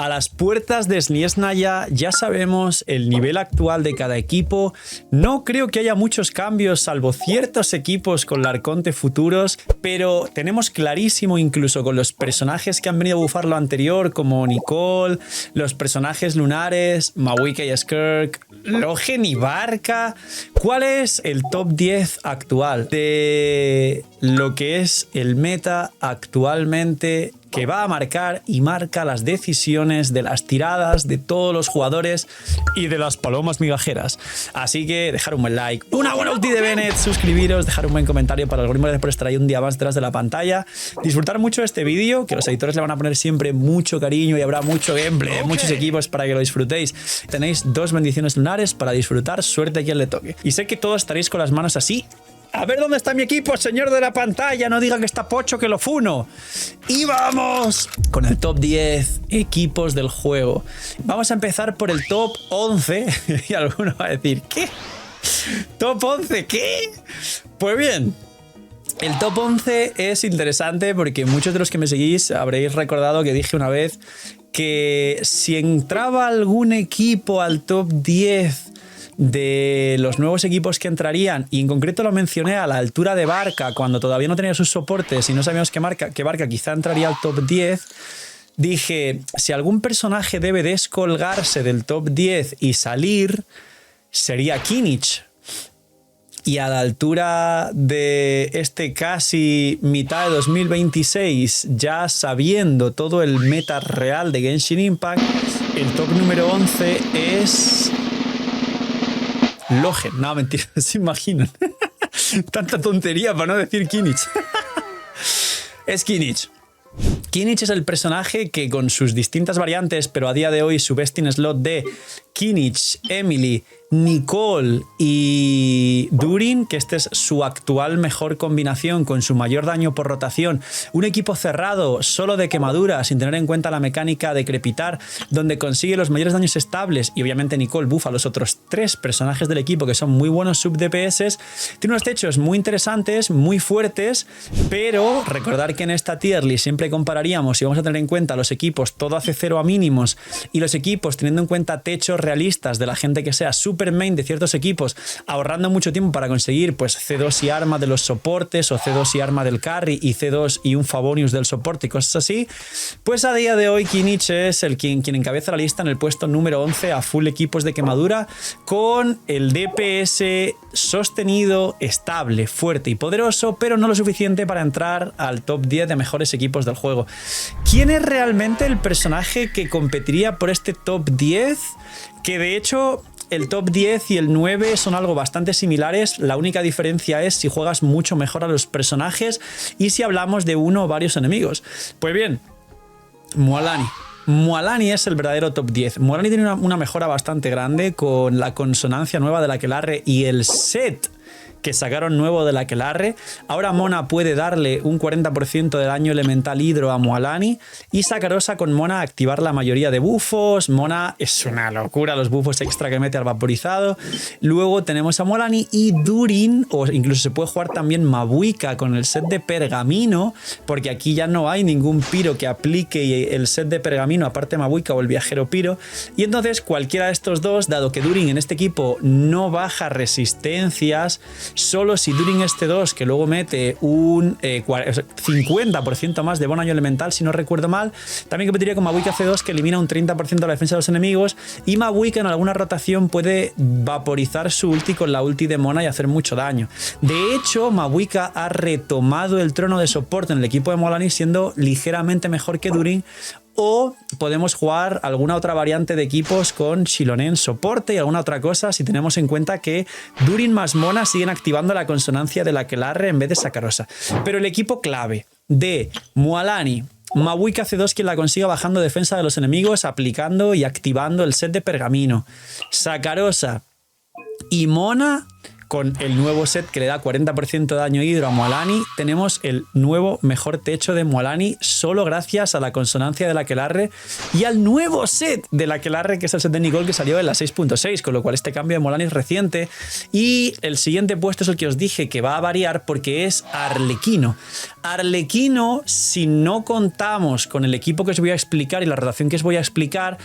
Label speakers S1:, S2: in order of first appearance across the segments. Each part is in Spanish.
S1: A las puertas de Sniesnaya ya sabemos el nivel actual de cada equipo. No creo que haya muchos cambios, salvo ciertos equipos con la Arconte futuros, pero tenemos clarísimo incluso con los personajes que han venido a bufar lo anterior, como Nicole, los personajes lunares, Mavuika y Skirk, Logen y Barca. ¿Cuál es el top 10 actual de lo que es el meta actualmente, que va a marcar y marca las decisiones de las tiradas de todos los jugadores y de las palomas migajeras? Así que dejar un buen like, una buena ulti de Bennett, suscribiros, dejar un buen comentario para el algoritmo de por estar ahí un día más detrás de la pantalla, disfrutar mucho de este vídeo, que los editores le van a poner siempre mucho cariño y habrá mucho gameplay, muchos equipos para que lo disfrutéis. Tenéis 2 bendiciones lunares para disfrutar, suerte a quien le toque. Y sé que todos estaréis con las manos así. A ver dónde está mi equipo, señor de la pantalla, no diga que está pocho, que lo funo. Y vamos con el top 10 equipos del juego. Vamos a empezar por el top 11. Y alguno va a decir, ¿qué? ¿Top 11? ¿Qué? Pues bien, el top 11 es interesante porque muchos de los que me seguís habréis recordado que dije una vez que si entraba algún equipo al top 10 de los nuevos equipos que entrarían, y en concreto lo mencioné a la altura de Barca, cuando todavía no tenía sus soportes y no sabíamos que Barca quizá entraría al top 10, dije, si algún personaje debe descolgarse del top 10 y salir, sería Kimmich. Y a la altura de este casi mitad de 2026, ya sabiendo todo el meta real de Genshin Impact, el top número 11 es Logen. No, mentira, se imaginan. Tanta tontería para no decir Kimmich. Es Kimmich. Kimmich es el personaje que con sus distintas variantes, pero a día de hoy su best in slot de Kimmich, Emily, Nicole y Durin, que este es su actual mejor combinación con su mayor daño por rotación, un equipo cerrado solo de quemadura sin tener en cuenta la mecánica de crepitar, donde consigue los mayores daños estables, y obviamente Nicole bufa a los otros 3 personajes del equipo que son muy buenos sub DPS. Tiene unos techos muy interesantes, muy fuertes, pero recordar que en esta tier list siempre compararíamos y vamos a tener en cuenta los equipos todo hace 0 a mínimos y los equipos teniendo en cuenta techos realistas de la gente que sea super main de ciertos equipos, ahorrando mucho tiempo para conseguir pues C2 y arma de los soportes, o C2 y arma del carry, y C2 y un Favonius del soporte y cosas así. Pues a día de hoy Kimmich es el quien encabeza la lista en el puesto número 11 a full equipos de quemadura, con el DPS sostenido, estable, fuerte y poderoso, pero no lo suficiente para entrar al top 10 de mejores equipos del juego. ¿Quién es realmente el personaje que competiría por este top 10? Que de hecho el top 10 y el 9 son algo bastante similares, la única diferencia es si juegas mucho mejor a los personajes y si hablamos de uno o varios enemigos. Pues bien, Mualani. Mualani es el verdadero top 10. Mualani tiene una mejora bastante grande con la consonancia nueva de la Aquelarre y el set que sacaron nuevo de la Aquelarre. Ahora Mona puede darle un 40% de daño elemental hidro a Mualani, y Sakarosa con Mona activar la mayoría de bufos. Mona es una locura los bufos extra que mete al vaporizado. Luego tenemos a Mualani y Durin, o incluso se puede jugar también Mavuika con el set de pergamino, porque aquí ya no hay ningún piro que aplique el set de pergamino aparte de Mavuika o el viajero piro, y entonces cualquiera de estos dos, dado que Durin en este equipo no baja resistencias, solo si Durin este 2, que luego mete un 50% más de buen daño elemental, si no recuerdo mal, también competiría con Mavuika C2, que elimina un 30% de la defensa de los enemigos, y Mavuika en alguna rotación puede vaporizar su ulti con la ulti de Mona y hacer mucho daño. De hecho, Mavuika ha retomado el trono de soporte en el equipo de Mualani, siendo ligeramente mejor que Durin. O podemos jugar alguna otra variante de equipos con Shiloné en soporte y alguna otra cosa, si tenemos en cuenta que Durin más Mona siguen activando la consonancia de la Aquelarre en vez de Sakarosa. Pero el equipo clave de Mualani, Mavuika C2, quien la consiga bajando defensa de los enemigos, aplicando y activando el set de pergamino, Sakarosa y Mona, con el nuevo set que le da 40% de daño hidro a Mualani, tenemos el nuevo mejor techo de Mualani solo gracias a la consonancia del aquelarre y al nuevo set del aquelarre, que es el set de Nicole que salió en la 6.6, con lo cual este cambio de Mualani es reciente. Y el siguiente puesto es el que os dije que va a variar porque es Arlequino. Arlequino, si no contamos con el equipo que os voy a explicar y la rotación que os voy a explicar,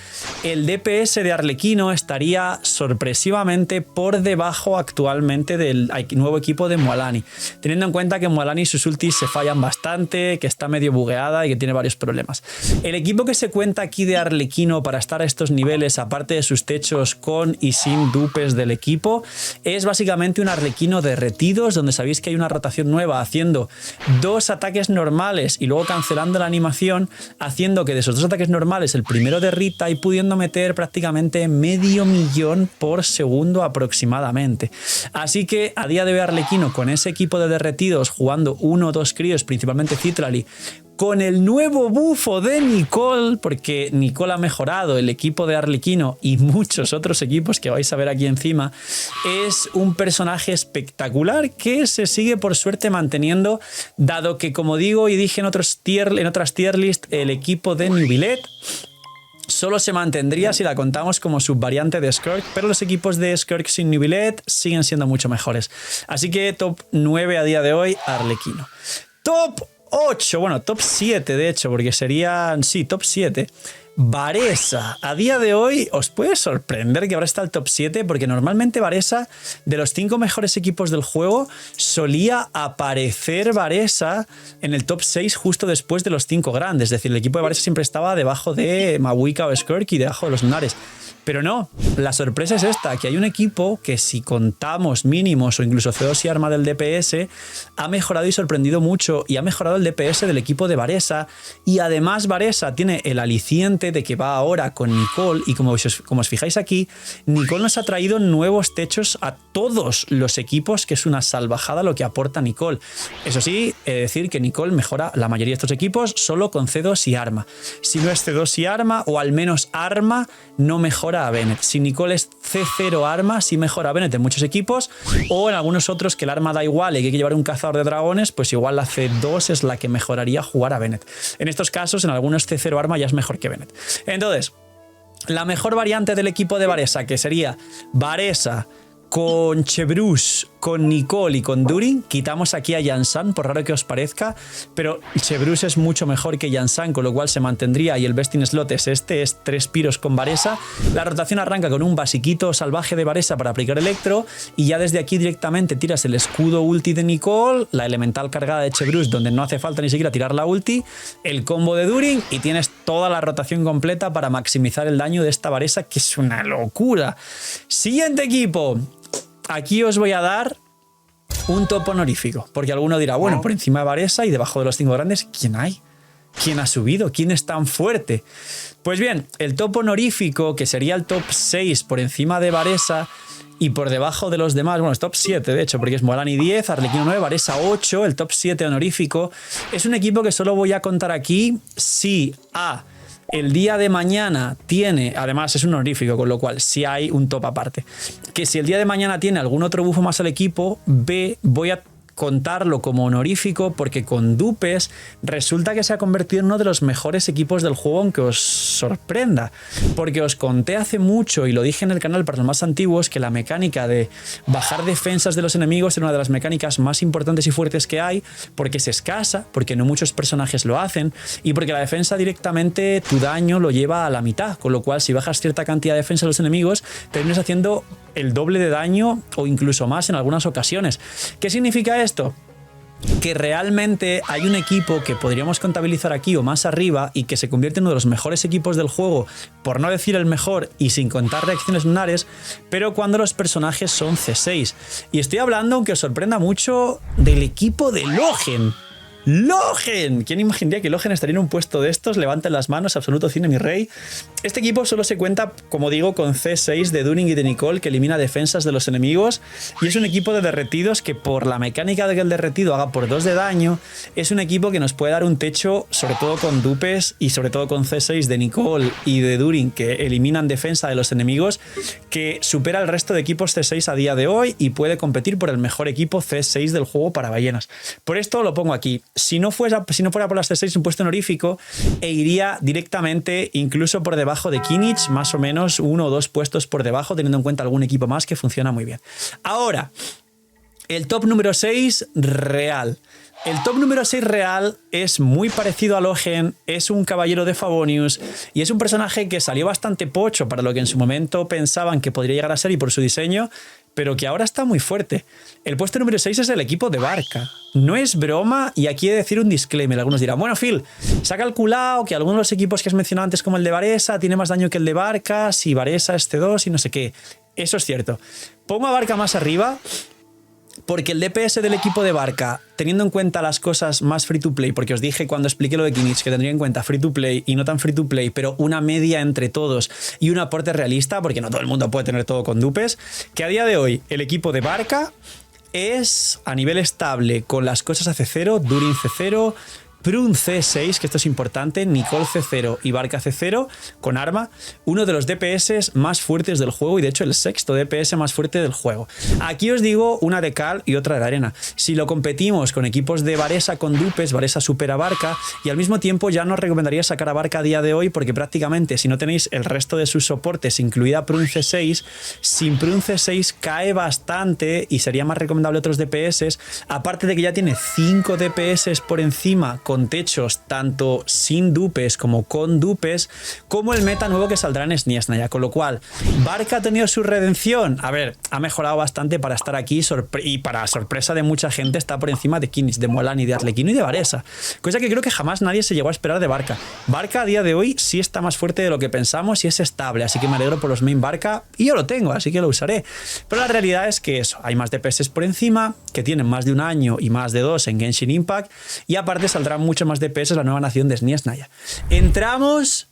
S1: el DPS de Arlequino estaría sorpresivamente por debajo actualmente del nuevo equipo de Mualani, teniendo en cuenta que Mualani sus ultis se fallan bastante, que está medio bugueada y que tiene varios problemas. El equipo que se cuenta aquí de Arlequino para estar a estos niveles, aparte de sus techos con y sin dupes del equipo, es básicamente un Arlequino de retidos, donde sabéis que hay una rotación nueva haciendo 2 ataques normales y luego cancelando la animación, haciendo que de esos 2 ataques normales el primero derrita y pudiendo meter prácticamente medio millón por segundo aproximadamente. Así que a día de hoy Arlequino con ese equipo de derretidos jugando 1 o 2 críos, principalmente Citrali, con el nuevo bufo de Nicole, porque Nicole ha mejorado el equipo de Arlequino y muchos otros equipos que vais a ver aquí encima, es un personaje espectacular que se sigue por suerte manteniendo, dado que, como digo y dije en otras tier list, el equipo de Neuvillette solo se mantendría si la contamos como subvariante de Skirk, pero los equipos de Skirk sin Neuvillette siguen siendo mucho mejores. Así que top 9 a día de hoy, Arlequino. Top 8, bueno, top 7 de hecho, porque serían, sí, top 7. Varesa. A día de hoy os puede sorprender que ahora está el top 7 porque normalmente Varesa, de los 5 mejores equipos del juego, solía aparecer Varesa en el top 6 justo después de los 5 grandes. Es decir, el equipo de Varesa siempre estaba debajo de Mavuika o Skirk y debajo de los lunares. Pero no, la sorpresa es esta, que hay un equipo que si contamos mínimos o incluso C2 y arma del DPS, ha mejorado y sorprendido mucho y ha mejorado el DPS del equipo de Varesa y además Varesa tiene el aliciente de que va ahora con Nicole y como os fijáis aquí, Nicole nos ha traído nuevos techos a todos los equipos, que es una salvajada lo que aporta Nicole. Eso sí, he de decir que Nicole mejora la mayoría de estos equipos solo con C2 y arma. Si no es C2 y arma, o al menos arma, no mejora a Bennett. Si Nicole es C0 arma, sí mejora a Bennett en muchos equipos, o en algunos otros que el arma da igual y que hay que llevar un cazador de dragones, pues igual la C2 es la que mejoraría jugar a Bennett. En estos casos, en algunos C0 arma ya es mejor que Bennett. Entonces, la mejor variante del equipo de Varesa, que sería Varesa con Chebrus, con Nicole y con Durin, quitamos aquí a Yansan, por raro que os parezca, pero Chebrus es mucho mejor que Yansan, con lo cual se mantendría y el best in slot es este, es 3 piros con Varesa. La rotación arranca con un basiquito salvaje de Varesa para aplicar electro y ya desde aquí directamente tiras el escudo ulti de Nicole, la elemental cargada de Chebrus donde no hace falta ni siquiera tirar la ulti, el combo de Durin y tienes toda la rotación completa para maximizar el daño de esta Varesa, que es una locura. Siguiente equipo. Aquí os voy a dar un top honorífico, porque alguno dirá, bueno, por encima de Varesa y debajo de los 5 grandes, ¿quién hay? ¿Quién ha subido? ¿Quién es tan fuerte? Pues bien, el top honorífico, que sería el top 6 por encima de Varesa y por debajo de los demás, bueno, es top 7 de hecho, porque es Mualani 10, Arlequino 9, Varesa 8, el top 7 honorífico, es un equipo que solo voy a contar aquí si A, el día de mañana tiene, además es un honorífico, con lo cual si hay un top aparte, que si el día de mañana tiene algún otro bufo más al equipo, B, voy a contarlo como honorífico porque con dupes resulta que se ha convertido en uno de los mejores equipos del juego, aunque os sorprenda, porque os conté hace mucho y lo dije en el canal para los más antiguos que la mecánica de bajar defensas de los enemigos es una de las mecánicas más importantes y fuertes que hay, porque es escasa, porque no muchos personajes lo hacen y porque la defensa directamente tu daño lo lleva a la mitad, con lo cual si bajas cierta cantidad de defensa a los enemigos terminas haciendo el doble de daño o incluso más en algunas ocasiones. ¿Qué significa esto? Que realmente hay un equipo que podríamos contabilizar aquí o más arriba y que se convierte en uno de los mejores equipos del juego, por no decir el mejor y sin contar reacciones lunares, pero cuando los personajes son C6. Y estoy hablando, aunque os sorprenda mucho, del equipo de Logen. ¡Logen! ¿Quién imaginaría que Logen estaría en un puesto de estos? Levanten las manos, absoluto cine, mi rey. Este equipo solo se cuenta, como digo, con C6 de During y de Nicole, que elimina defensas de los enemigos. Y es un equipo de derretidos que, por la mecánica de que el derretido haga por 2 de daño, es un equipo que nos puede dar un techo, sobre todo con dupes y sobre todo con C6 de Nicole y de During, que eliminan defensa de los enemigos, que supera al resto de equipos C6 a día de hoy y puede competir por el mejor equipo C6 del juego para ballenas. Por esto lo pongo aquí. Si no fuera por las C6, un puesto honorífico, e iría directamente incluso por debajo de Kimmich, más o menos 1 o 2 puestos por debajo, teniendo en cuenta algún equipo más que funciona muy bien. Ahora, el top número 6 real. El top número 6 real es muy parecido a Logen, es un caballero de Favonius y es un personaje que salió bastante pocho para lo que en su momento pensaban que podría llegar a ser y por su diseño, pero que ahora está muy fuerte. El puesto número 6 es el equipo de Barca. No es broma, y aquí he de decir un disclaimer. Algunos dirán, bueno, Phil, se ha calculado que algunos de los equipos que has mencionado antes, como el de Varesa, tiene más daño que el de Barca, si Varesa es C2 y no sé qué. Eso es cierto. Pongo a Barca más arriba porque el DPS del equipo de Barca, teniendo en cuenta las cosas más free to play, porque os dije cuando expliqué lo de Kimmich que tendría en cuenta free to play y no tan free to play, pero una media entre todos y un aporte realista, porque no todo el mundo puede tener todo con dupes, que a día de hoy el equipo de Barca es a nivel estable con las cosas a C0, During C0, Prun C6, que esto es importante, Nicole C0 y Barca C0 con arma, uno de los DPS más fuertes del juego y de hecho el sexto DPS más fuerte del juego. Aquí os digo una de cal y otra de arena. Si lo competimos con equipos de Varesa con dupes, Varesa supera a Barca y al mismo tiempo ya no os recomendaría sacar a Barca a día de hoy porque prácticamente si no tenéis el resto de sus soportes, incluida Prun C6, sin Prun C6 cae bastante y sería más recomendable otros DPS, aparte de que ya tiene 5 DPS por encima con techos tanto sin dupes como con dupes, como el meta nuevo que saldrá en Sniesnaya, con lo cual Barca ha tenido su redención. A ver, ha mejorado bastante para estar aquí y para sorpresa de mucha gente está por encima de Kimmich, de Mualani, de Arlequino y de Varesa, cosa que creo que jamás nadie se llegó a esperar de Barca. Barca a día de hoy sí está más fuerte de lo que pensamos y es estable, así que me alegro por los main Barca y yo lo tengo, así que lo usaré. Pero la realidad es que eso, hay más DPS por encima, que tienen más de 1 año y más de 2 en Genshin Impact y aparte saldrá mucho más DPS la nueva nación de Sniesnaya. Entramos...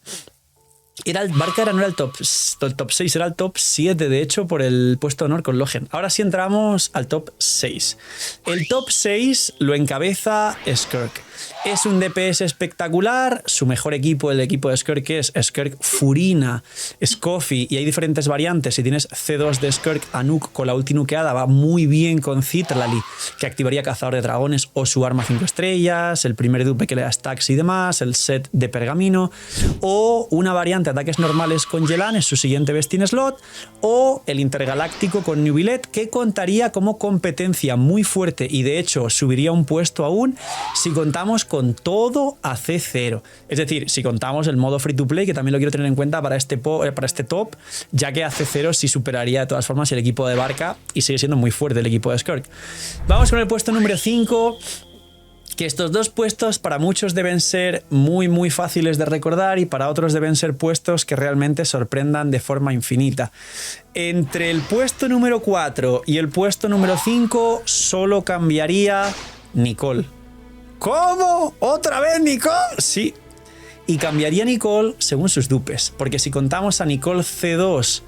S1: Barca no era el top 6, era el top 7, de hecho, por el puesto de honor con Logen. Ahora sí entramos al top 6. El top 6 lo encabeza Skirk. Es un DPS espectacular, su mejor equipo, el equipo de Skirk, es Skirk Furina, Scoffy, y hay diferentes variantes. Si tienes C2 de Skirk, Anuk con la ulti nukeada, va muy bien con Citrali, que activaría Cazador de Dragones o su arma 5 estrellas, el primer dupe que le da stacks y demás, el set de Pergamino, o una variante de ataques normales con Yelan, es su siguiente best in slot, o el intergaláctico con Nubilet, que contaría como competencia muy fuerte y de hecho subiría un puesto aún si contamos con todo a C0. Es decir, si contamos el modo free to play, que también lo quiero tener en cuenta para este top, ya que a C0 sí superaría de todas formas el equipo de Barca y sigue siendo muy fuerte el equipo de Skirk. Vamos con el puesto número 5. Que estos dos puestos para muchos deben ser muy fáciles de recordar y para otros deben ser puestos que realmente sorprendan de forma infinita. Entre el puesto número 4 y el puesto número 5 solo cambiaría Nicole. ¿Cómo? ¿Otra vez Nicole? Sí. Y cambiaría Nicole según sus dupes, porque si contamos a Nicole C2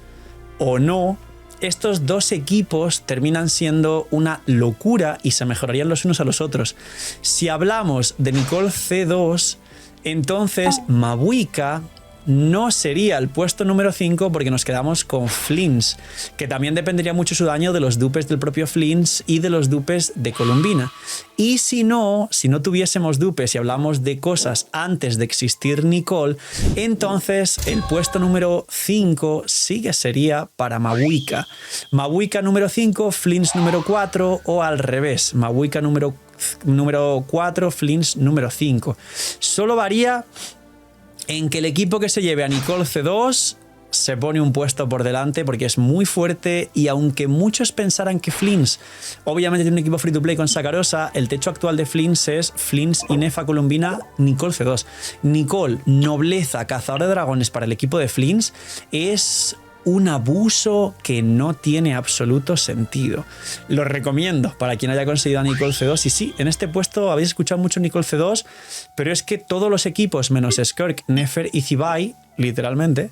S1: o no, estos dos equipos terminan siendo una locura y se mejorarían los unos a los otros. Si hablamos de Nicole C2, entonces Mabuika no sería el puesto número 5 porque nos quedamos con Flins, que también dependería mucho su daño de los dupes del propio Flins y de los dupes de Columbina. Y si no tuviésemos dupes y hablamos de cosas antes de existir Nicole, entonces el puesto número 5 sí que sería para Mabuika. Mabuika número 5, Flins número 4 o al revés, Mabuika número 4, Flins número 5. Solo varía en que el equipo que se lleve a Nicole C2 se pone un puesto por delante porque es muy fuerte y aunque muchos pensaran que Flins obviamente tiene un equipo free to play con Sakarosa, el techo actual de Flins es Flins y Nefa Columbina, Nicole C2. Nicole, nobleza, cazador de dragones para el equipo de Flins es un abuso que no tiene absoluto sentido. Lo recomiendo para quien haya conseguido a Nicole C2. Y sí, en este puesto habéis escuchado mucho Nicole C2, pero es que todos los equipos, menos Skirk, Nefer y Zibai, literalmente,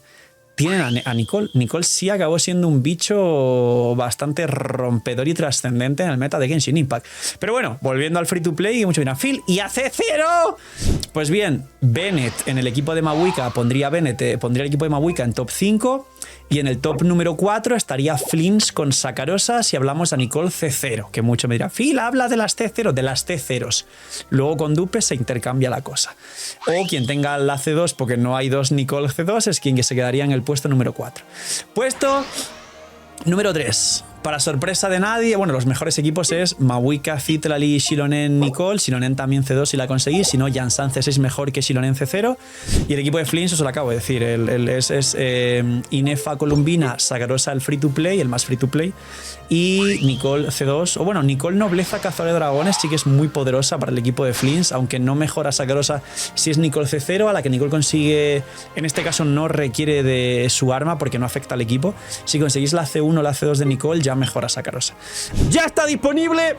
S1: tienen a Nicole. Nicole sí acabó siendo un bicho bastante rompedor y trascendente en el meta de Genshin Impact. Pero bueno, volviendo al free to play, y mucho dirán, Phil, ¿y hace cero? Pues bien, Bennett en el equipo de Mavuika, pondría el equipo de Mavuika en top 5, y en el top número 4 estaría Flins con Sakarosa si hablamos a Nicole C0, que mucho me dirá, Phil, habla de las T0, de las T0s. Luego con Dupe se intercambia la cosa. O quien tenga la C2, porque no hay dos Nicole C2, es quien se quedaría en el puesto número 4. Puesto número 3. Para sorpresa de nadie, bueno, los mejores equipos es Mavuika, Citlali, Xilonen, Nicole. Xilonen también C2 si la conseguís, si no, Jansan C6 mejor que Xilonen C0. Y el equipo de Flins, os lo acabo de decir, es Inefa, Columbina, Sakarosa el free to play, el más free to play, y Nicole C2, o bueno, Nicole Nobleza, Cazadora de Dragones, sí que es muy poderosa para el equipo de Flins, aunque no mejora Sakarosa si es Nicole C0, a la que Nicole consigue, en este caso no requiere de su arma porque no afecta al equipo. Si conseguís la C1 o la C2 de Nicole, ya mejora Sakarosa.
S2: Ya está disponible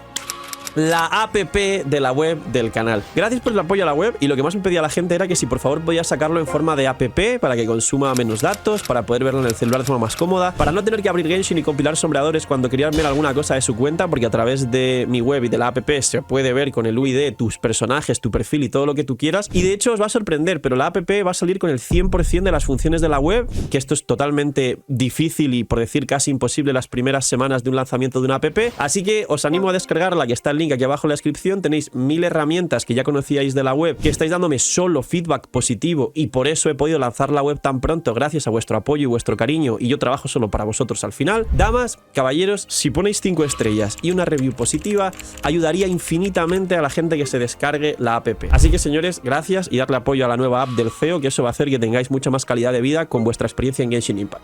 S2: la app de la web del canal. Gracias por el apoyo a la web, y lo que más me pedía la gente era que si por favor podía sacarlo en forma de app para que consuma menos datos, para poder verlo en el celular de forma más cómoda, para no tener que abrir Genshin y compilar sombreadores cuando querían ver alguna cosa de su cuenta, porque a través de mi web y de la app se puede ver con el UID tus personajes, tu perfil y todo lo que tú quieras. Y de hecho os va a sorprender, pero la app va a salir con el 100% de las funciones de la web, que esto es totalmente difícil y por decir casi imposible las primeras semanas de un lanzamiento de una app. Así que os animo a descargarla, que está el link aquí abajo en la descripción. Tenéis 1000 herramientas que ya conocíais de la web, que estáis dándome solo feedback positivo, y por eso he podido lanzar la web tan pronto, gracias a vuestro apoyo y vuestro cariño, y yo trabajo solo para vosotros al final. Damas, caballeros, si ponéis 5 estrellas y una review positiva, ayudaría infinitamente a la gente que se descargue la app. Así que señores, gracias, y darle apoyo a la nueva app del CEO, que eso va a hacer que tengáis mucha más calidad de vida con vuestra experiencia en Genshin Impact.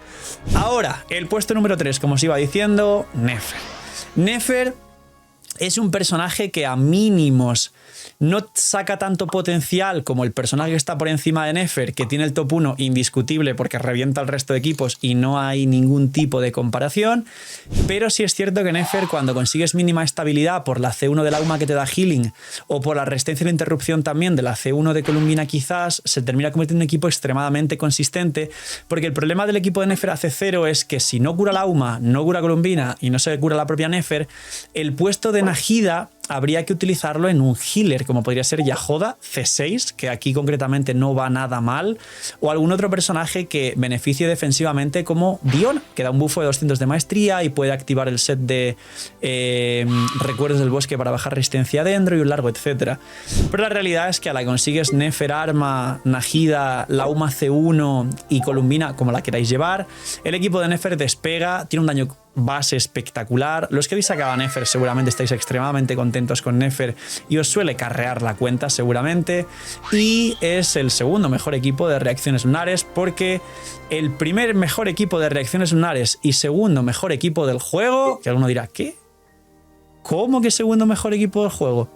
S1: Ahora, el puesto número 3, como os iba diciendo, Nefer. Nefer es un personaje que a mínimos no saca tanto potencial como el personaje que está por encima de Nefer, que tiene el top 1 indiscutible porque revienta al resto de equipos y no hay ningún tipo de comparación. Pero sí es cierto que Nefer, cuando consigues mínima estabilidad por la C1 del Auma que te da healing, o por la resistencia y la interrupción también de la C1 de Columbina, quizás se termina convirtiendo en un equipo extremadamente consistente, porque el problema del equipo de Nefer a C0 es que si no cura el Auma, no cura Columbina y no se cura la propia Nefer, el puesto de Najida habría que utilizarlo en un healer, como podría ser Yahoda C6, que aquí concretamente no va nada mal, o algún otro personaje que beneficie defensivamente como Dion, que da un buffo de 200 de maestría y puede activar el set de recuerdos del bosque para bajar resistencia dentro y un largo etcétera. Pero la realidad es que a la que consigues Nefer Arma, Najida, Lauma C1 y Columbina, como la queráis llevar, el equipo de Nefer despega, tiene un daño base espectacular. Los que habéis sacado a Nefer seguramente estáis extremadamente contentos con Nefer y os suele carrear la cuenta seguramente, y es el segundo mejor equipo de reacciones lunares, porque el primer mejor equipo de reacciones lunares y segundo mejor equipo del juego, que alguno dirá, ¿qué? ¿Cómo que segundo mejor equipo del juego?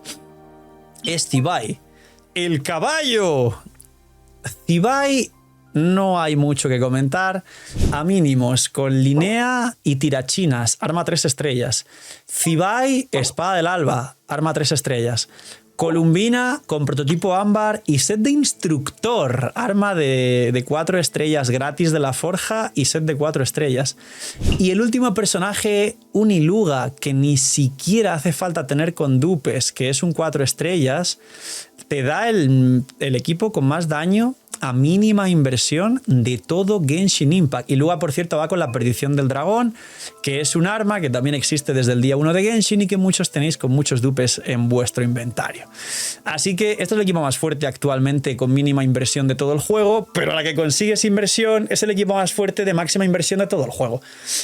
S1: Es Zibai, el caballo. Zibai, no hay mucho que comentar, a mínimos con Linnea y Tirachinas, arma 3 estrellas. Zibai, espada del alba, arma 3 estrellas. Columbina con prototipo ámbar y set de instructor, arma de 4 estrellas gratis de la forja y set de 4 estrellas. Y el último personaje, un Iluga, que ni siquiera hace falta tener con dupes, que es un 4 estrellas, te da el equipo con más daño a mínima inversión de todo Genshin Impact. Y luego, por cierto, va con la perdición del dragón, que es un arma que también existe desde el día 1 de Genshin y que muchos tenéis con muchos dupes en vuestro inventario. Así que este es el equipo más fuerte actualmente con mínima inversión de todo el juego, pero a la que consigues inversión es el equipo más fuerte de máxima inversión de todo el juego.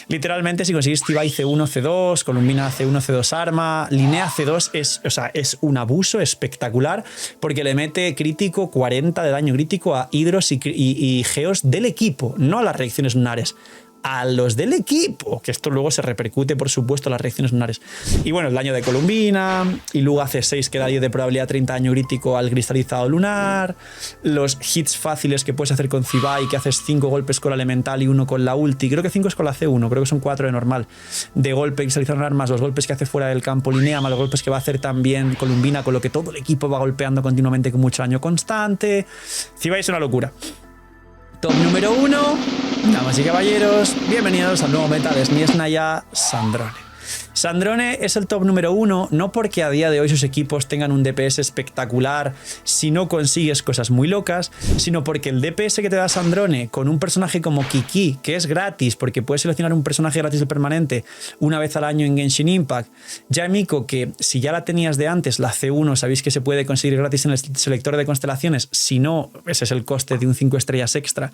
S1: Literalmente, si conseguís Zibai C1, C2, Columbina C1, C2 arma, Linnea C2 es un abuso espectacular, porque le mete crítico 40 de daño crítico a Hidros y Geos del equipo, no a las reacciones lunares, a los del equipo, que esto luego se repercute, por supuesto, en las reacciones lunares. Y bueno, el daño de Columbina, y luego hace 6 que da 10 de probabilidad 30 daño crítico al cristalizado lunar, los hits fáciles que puedes hacer con Zibai, que haces 5 golpes con la elemental y 1 con la ulti, creo que 5 es con la C1, creo que son 4 de normal, de golpe cristalizado lunar, más los golpes que hace fuera del campo Linea, más los golpes que va a hacer también Columbina, con lo que todo el equipo va golpeando continuamente con mucho daño constante. Zibai es una locura. Top número 1, damas y caballeros, bienvenidos al nuevo meta de SNES Naya, Sandrone. Sandrone es el top número 1, no porque a día de hoy sus equipos tengan un DPS espectacular si no consigues cosas muy locas, sino porque el DPS que te da Sandrone con un personaje como Kiki, que es gratis, porque puedes seleccionar un personaje gratis del permanente una vez al año en Genshin Impact, Yaemiko, que si ya la tenías de antes, la C1, sabéis que se puede conseguir gratis en el selector de constelaciones, si no, ese es el coste de un 5 estrellas extra,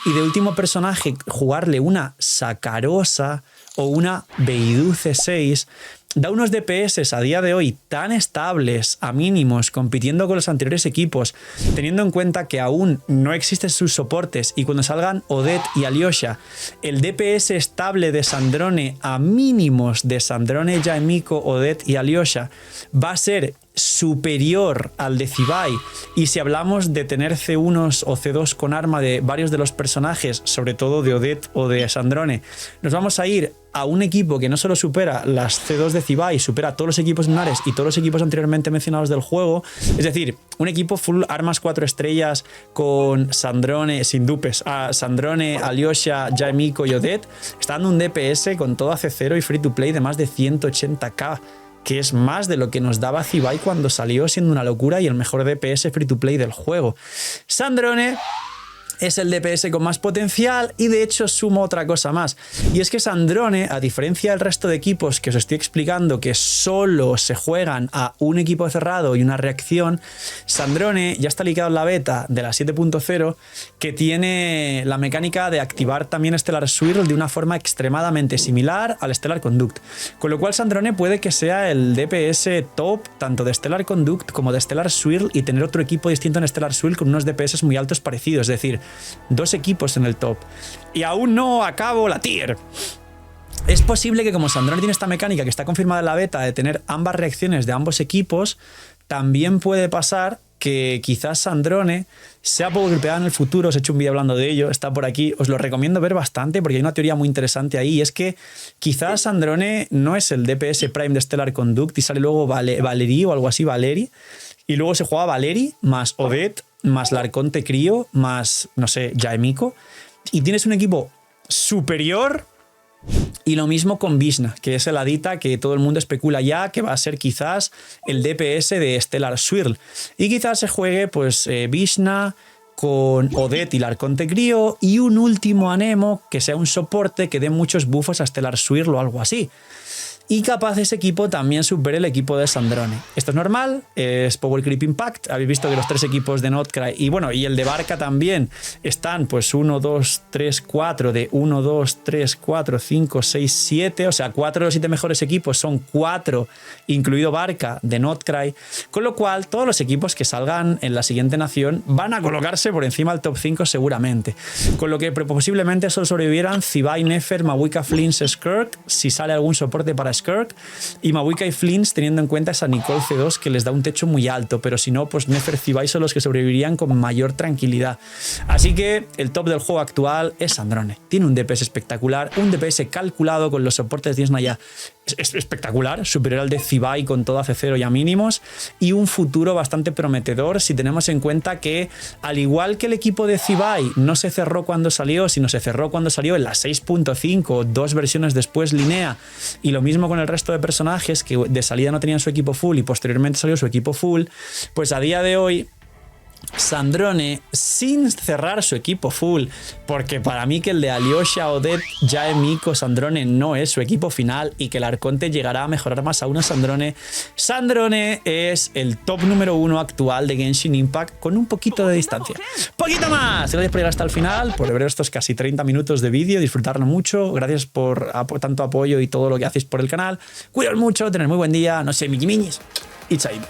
S1: y de último personaje, jugarle una Sakarosa o una Beidou C6, da unos DPS a día de hoy tan estables a mínimos, compitiendo con los anteriores equipos, teniendo en cuenta que aún no existen sus soportes y cuando salgan Odette y Alyosha, el DPS estable de Sandrone a mínimos de Sandrone, Yaemiko, Odette y Alyosha va a ser superior al de Zibai, y si hablamos de tener C1s o C2 con arma de varios de los personajes, sobre todo de Odette o de Sandrone, nos vamos a ir a un equipo que no solo supera las C2 de Zibai, supera a todos los equipos lunares y todos los equipos anteriormente mencionados del juego, es decir, un equipo full armas 4 estrellas con Sandrone, sin dupes, a Sandrone, Alyosha, Yaemiko y Odette, está dando un DPS con todo AC0 y free to play de más de 180k, que es más de lo que nos daba Zibai cuando salió, siendo una locura y el mejor DPS free to play del juego. Sandrone es el DPS con más potencial y de hecho sumo otra cosa más, y es que Sandrone, a diferencia del resto de equipos que os estoy explicando que solo se juegan a un equipo cerrado y una reacción, Sandrone ya está liqueado en la beta de la 7.0, que tiene la mecánica de activar también Stellar Swirl de una forma extremadamente similar al Stellar Conduct, con lo cual Sandrone puede que sea el DPS top tanto de Stellar Conduct como de Stellar Swirl y tener otro equipo distinto en Stellar Swirl con unos DPS muy altos parecidos, es decir, 2 equipos en el top. Y aún no acabo la tier. Es posible que como Sandrone tiene esta mecánica que está confirmada en la beta de tener ambas reacciones de ambos equipos, también puede pasar que quizás Sandrone sea poco golpeada en el futuro. Os he hecho un vídeo hablando de ello, está por aquí, os lo recomiendo ver bastante porque hay una teoría muy interesante ahí, y es que quizás Sandrone no es el DPS Prime de Stellar Conduct y sale luego Valerie o algo así, Valerie, y luego se juega Valerie más Odette más Larconte Crío, más, no sé, Yaemiko, y tienes un equipo superior. Y lo mismo con Vishna, que es el hadita que todo el mundo especula ya que va a ser quizás el DPS de Stellar Swirl. Y quizás se juegue pues Vishna con Odette y Larconte Crío y un último Anemo que sea un soporte que dé muchos buffos a Stellar Swirl o algo así. Y capaz ese equipo también supere el equipo de Sandrone. Esto es normal, es Power Creep Impact. Habéis visto que los 3 equipos de Notcry y bueno, y el de Barca también están pues 1, 2, 3, 4 de 1, 2, 3, 4, 5, 6, 7. O sea, 4 de los 7 mejores equipos son 4, incluido Barca, de Notcry. Con lo cual, todos los equipos que salgan en la siguiente nación van a colocarse por encima del top 5 seguramente. Con lo que posiblemente solo sobrevivieran Zibai, Nefer, Mawika, Flins, Skirk, si sale algún soporte para Skirk, y Mawika y Flins teniendo en cuenta esa Nicole C2 que les da un techo muy alto, pero si no, pues Nefer, Zibai son los que sobrevivirían con mayor tranquilidad. Así que el top del juego actual es Sandrone. Tiene un DPS espectacular, un DPS calculado con los soportes de Naya es espectacular, superior al de Zibai con todo AC0 y a mínimos, y un futuro bastante prometedor si tenemos en cuenta que, al igual que el equipo de Zibai no se cerró cuando salió, sino se cerró cuando salió en la 6.5, 2 versiones después Linea, y lo mismo con el resto de personajes que de salida no tenían su equipo full y posteriormente salió su equipo full, pues a día de hoy Sandrone, sin cerrar su equipo full, porque para mí que el de Alyosha, Odette, Yaemiko, Sandrone no es su equipo final y que el Arconte llegará a mejorar más aún a Sandrone. Sandrone es el top número 1 actual de Genshin Impact con un poquito de distancia. ¡Poquito más! Gracias por llegar hasta el final, por ver estos casi 30 minutos de vídeo, disfrutarlo mucho. Gracias por tanto apoyo y todo lo que hacéis por el canal. Cuidaos mucho, tener muy buen día. No sé, miquimiñis. It's time.